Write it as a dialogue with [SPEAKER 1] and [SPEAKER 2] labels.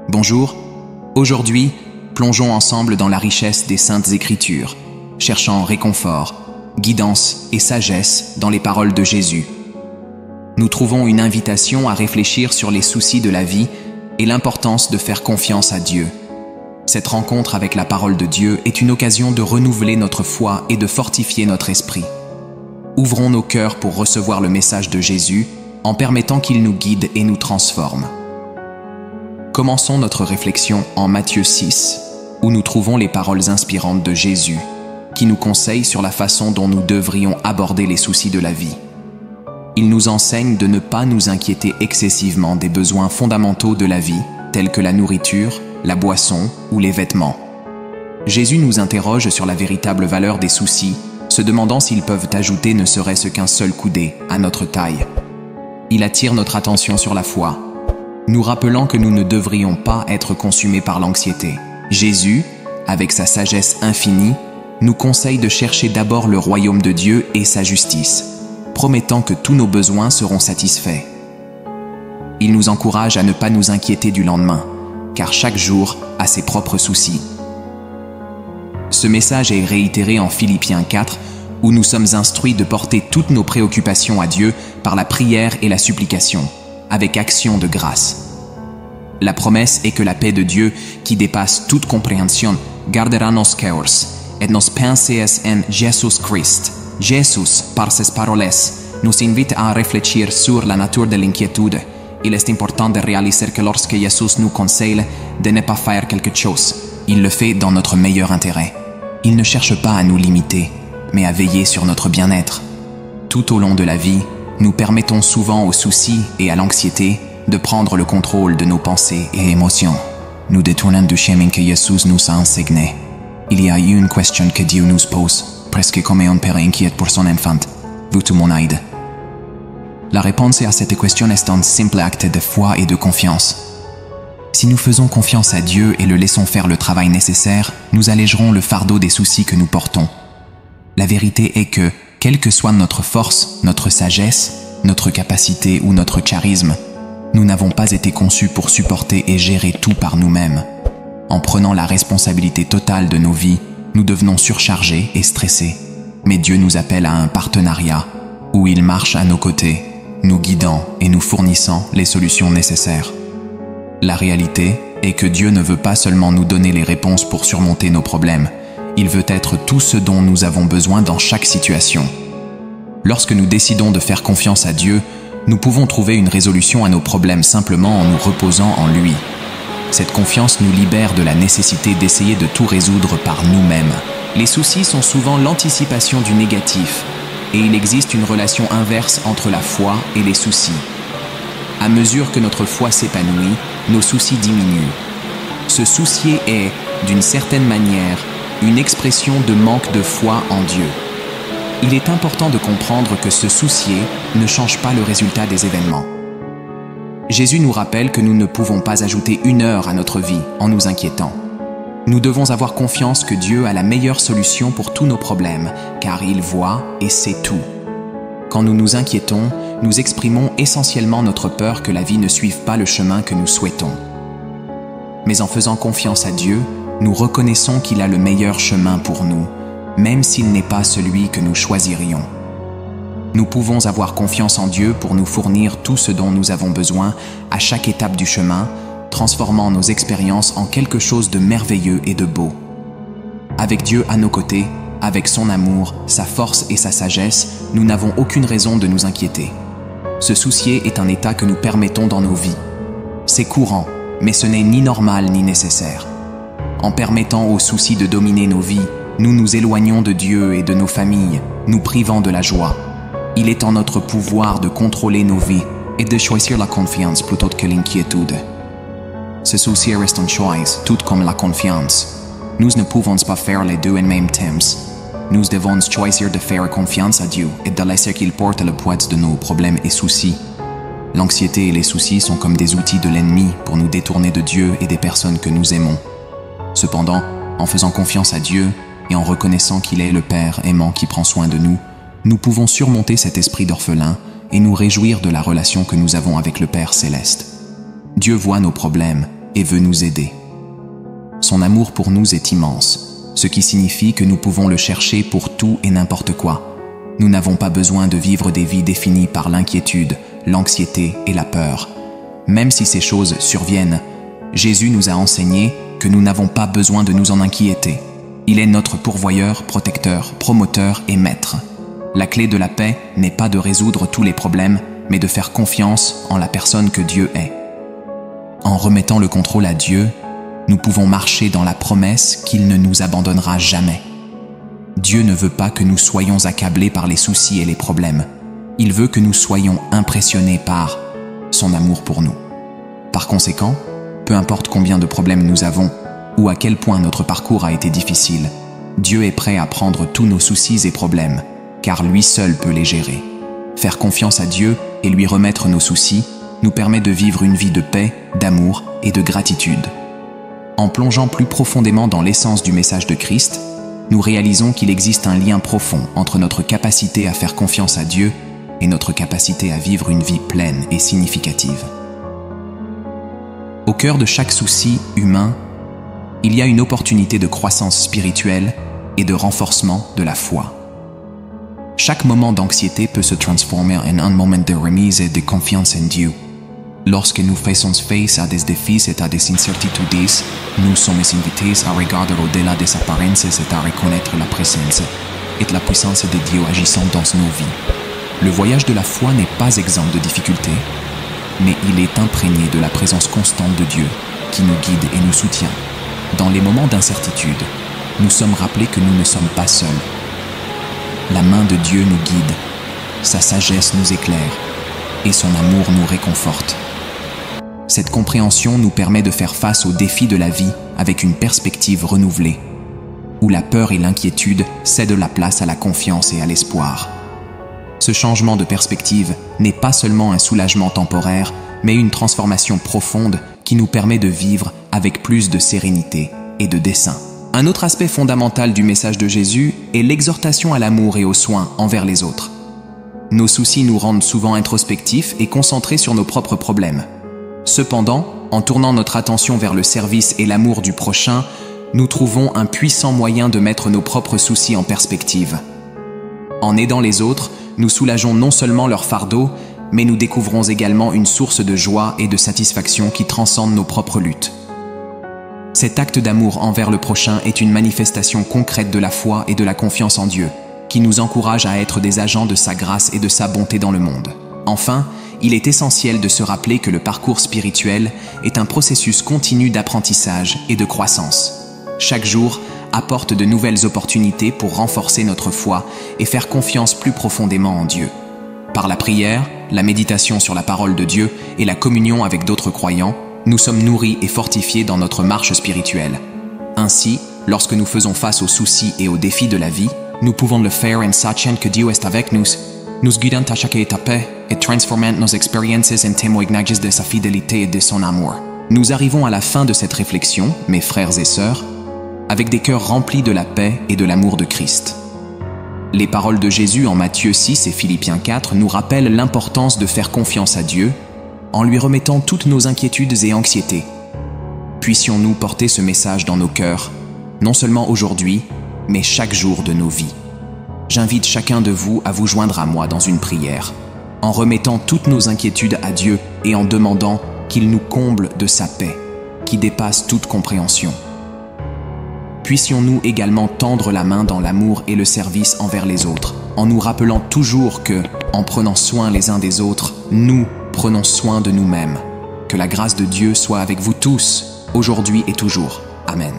[SPEAKER 1] Bonjour, aujourd'hui, plongeons ensemble dans la richesse des Saintes Écritures, cherchant réconfort, guidance et sagesse dans les paroles de Jésus. Nous trouvons une invitation à réfléchir sur les soucis de la vie et l'importance de faire confiance à Dieu. Cette rencontre avec la parole de Dieu est une occasion de renouveler notre foi et de fortifier notre esprit. Ouvrons nos cœurs pour recevoir le message de Jésus en permettant qu'il nous guide et nous transforme. Commençons notre réflexion en Matthieu 6, où nous trouvons les paroles inspirantes de Jésus, qui nous conseillent sur la façon dont nous devrions aborder les soucis de la vie. Il nous enseigne de ne pas nous inquiéter excessivement des besoins fondamentaux de la vie, tels que la nourriture, la boisson ou les vêtements. Jésus nous interroge sur la véritable valeur des soucis, se demandant s'ils peuvent ajouter ne serait-ce qu'un seul coudé à notre taille. Il attire notre attention sur la foi, nous rappelant que nous ne devrions pas être consumés par l'anxiété. Jésus, avec sa sagesse infinie, nous conseille de chercher d'abord le royaume de Dieu et sa justice, promettant que tous nos besoins seront satisfaits. Il nous encourage à ne pas nous inquiéter du lendemain, car chaque jour a ses propres soucis. Ce message est réitéré en Philippiens 4, où nous sommes instruits de porter toutes nos préoccupations à Dieu par la prière et la supplication, avec action de grâce. La promesse est que la paix de Dieu, qui dépasse toute compréhension, gardera nos cœurs et nos pensées en Jésus Christ. Jésus, par ses paroles, nous invite à réfléchir sur la nature de l'inquiétude. Il est important de réaliser que lorsque Jésus nous conseille de ne pas faire quelque chose, il le fait dans notre meilleur intérêt. Il ne cherche pas à nous limiter, mais à veiller sur notre bien-être. Tout au long de la vie, nous permettons souvent aux soucis et à l'anxiété de prendre le contrôle de nos pensées et émotions. Nous détournons du chemin que Jésus nous a enseigné. Il y a une question que Dieu nous pose, presque comme un père inquiet pour son enfant. Veux-tu mon aide? La réponse à cette question est un simple acte de foi et de confiance. Si nous faisons confiance à Dieu et le laissons faire le travail nécessaire, nous allégerons le fardeau des soucis que nous portons. La vérité est que, quelle que soit notre force, notre sagesse, notre capacité ou notre charisme, nous n'avons pas été conçus pour supporter et gérer tout par nous-mêmes. En prenant la responsabilité totale de nos vies, nous devenons surchargés et stressés. Mais Dieu nous appelle à un partenariat où il marche à nos côtés, nous guidant et nous fournissant les solutions nécessaires. La réalité est que Dieu ne veut pas seulement nous donner les réponses pour surmonter nos problèmes, il veut être tout ce dont nous avons besoin dans chaque situation. Lorsque nous décidons de faire confiance à Dieu, nous pouvons trouver une résolution à nos problèmes simplement en nous reposant en lui. Cette confiance nous libère de la nécessité d'essayer de tout résoudre par nous-mêmes. Les soucis sont souvent l'anticipation du négatif, et il existe une relation inverse entre la foi et les soucis. À mesure que notre foi s'épanouit, nos soucis diminuent. Se soucier est, d'une certaine manière, une expression de manque de foi en Dieu. Il est important de comprendre que se soucier ne change pas le résultat des événements. Jésus nous rappelle que nous ne pouvons pas ajouter une heure à notre vie en nous inquiétant. Nous devons avoir confiance que Dieu a la meilleure solution pour tous nos problèmes, car il voit et sait tout. Quand nous nous inquiétons, nous exprimons essentiellement notre peur que la vie ne suive pas le chemin que nous souhaitons. Mais en faisant confiance à Dieu, nous reconnaissons qu'il a le meilleur chemin pour nous, même s'il n'est pas celui que nous choisirions. Nous pouvons avoir confiance en Dieu pour nous fournir tout ce dont nous avons besoin à chaque étape du chemin, transformant nos expériences en quelque chose de merveilleux et de beau. Avec Dieu à nos côtés, avec son amour, sa force et sa sagesse, nous n'avons aucune raison de nous inquiéter. Se soucier est un état que nous permettons dans nos vies. C'est courant, mais ce n'est ni normal ni nécessaire. En permettant aux soucis de dominer nos vies, nous nous éloignons de Dieu et de nos familles, nous privant de la joie. Il est en notre pouvoir de contrôler nos vies et de choisir la confiance plutôt que l'inquiétude. Se soucier est un choix, tout comme la confiance. Nous ne pouvons pas faire les deux en même temps. Nous devons choisir de faire confiance à Dieu et de laisser qu'il porte le poids de nos problèmes et soucis. L'anxiété et les soucis sont comme des outils de l'ennemi pour nous détourner de Dieu et des personnes que nous aimons. Cependant, en faisant confiance à Dieu et en reconnaissant qu'il est le Père aimant qui prend soin de nous, nous pouvons surmonter cet esprit d'orphelin et nous réjouir de la relation que nous avons avec le Père céleste. Dieu voit nos problèmes, et veut nous aider. Son amour pour nous est immense, ce qui signifie que nous pouvons le chercher pour tout et n'importe quoi. Nous n'avons pas besoin de vivre des vies définies par l'inquiétude, l'anxiété et la peur. Même si ces choses surviennent, Jésus nous a enseigné que nous n'avons pas besoin de nous en inquiéter. Il est notre pourvoyeur, protecteur, promoteur et maître. La clé de la paix n'est pas de résoudre tous les problèmes, mais de faire confiance en la personne que Dieu est. En remettant le contrôle à Dieu, nous pouvons marcher dans la promesse qu'il ne nous abandonnera jamais. Dieu ne veut pas que nous soyons accablés par les soucis et les problèmes. Il veut que nous soyons impressionnés par son amour pour nous. Par conséquent, peu importe combien de problèmes nous avons, ou à quel point notre parcours a été difficile, Dieu est prêt à prendre tous nos soucis et problèmes, car lui seul peut les gérer. Faire confiance à Dieu et lui remettre nos soucis nous permet de vivre une vie de paix, d'amour et de gratitude. En plongeant plus profondément dans l'essence du message de Christ, nous réalisons qu'il existe un lien profond entre notre capacité à faire confiance à Dieu et notre capacité à vivre une vie pleine et significative. Au cœur de chaque souci humain, il y a une opportunité de croissance spirituelle et de renforcement de la foi. Chaque moment d'anxiété peut se transformer en un moment de remise et de confiance en Dieu. Lorsque nous faisons face à des défis et à des incertitudes, nous sommes invités à regarder au-delà des apparences et à reconnaître la présence et la puissance de Dieu agissant dans nos vies. Le voyage de la foi n'est pas exempt de difficultés, mais il est imprégné de la présence constante de Dieu qui nous guide et nous soutient. Dans les moments d'incertitude, nous sommes rappelés que nous ne sommes pas seuls. La main de Dieu nous guide, sa sagesse nous éclaire et son amour nous réconforte. Cette compréhension nous permet de faire face aux défis de la vie avec une perspective renouvelée, où la peur et l'inquiétude cèdent la place à la confiance et à l'espoir. Ce changement de perspective n'est pas seulement un soulagement temporaire, mais une transformation profonde qui nous permet de vivre avec plus de sérénité et de dessein. Un autre aspect fondamental du message de Jésus est l'exhortation à l'amour et aux soins envers les autres. Nos soucis nous rendent souvent introspectifs et concentrés sur nos propres problèmes. Cependant, en tournant notre attention vers le service et l'amour du prochain, nous trouvons un puissant moyen de mettre nos propres soucis en perspective. En aidant les autres, nous soulageons non seulement leur fardeau, mais nous découvrons également une source de joie et de satisfaction qui transcende nos propres luttes. Cet acte d'amour envers le prochain est une manifestation concrète de la foi et de la confiance en Dieu, qui nous encourage à être des agents de sa grâce et de sa bonté dans le monde. Enfin, il est essentiel de se rappeler que le parcours spirituel est un processus continu d'apprentissage et de croissance. Chaque jour apporte de nouvelles opportunités pour renforcer notre foi et faire confiance plus profondément en Dieu. Par la prière, la méditation sur la parole de Dieu et la communion avec d'autres croyants, nous sommes nourris et fortifiés dans notre marche spirituelle. Ainsi, lorsque nous faisons face aux soucis et aux défis de la vie, nous pouvons le faire en sachant que Dieu est avec nous, nous guidant à chaque étape et transformant nos expériences en témoignages de sa fidélité et de son amour. Nous arrivons à la fin de cette réflexion, mes frères et sœurs, avec des cœurs remplis de la paix et de l'amour de Christ. Les paroles de Jésus en Matthieu 6 et Philippiens 4 nous rappellent l'importance de faire confiance à Dieu en lui remettant toutes nos inquiétudes et anxiétés. Puissions-nous porter ce message dans nos cœurs, non seulement aujourd'hui, mais chaque jour de nos vies. J'invite chacun de vous à vous joindre à moi dans une prière, en remettant toutes nos inquiétudes à Dieu et en demandant qu'il nous comble de sa paix, qui dépasse toute compréhension. Puissions-nous également tendre la main dans l'amour et le service envers les autres, en nous rappelant toujours que, en prenant soin les uns des autres, nous prenons soin de nous-mêmes. Que la grâce de Dieu soit avec vous tous, aujourd'hui et toujours. Amen.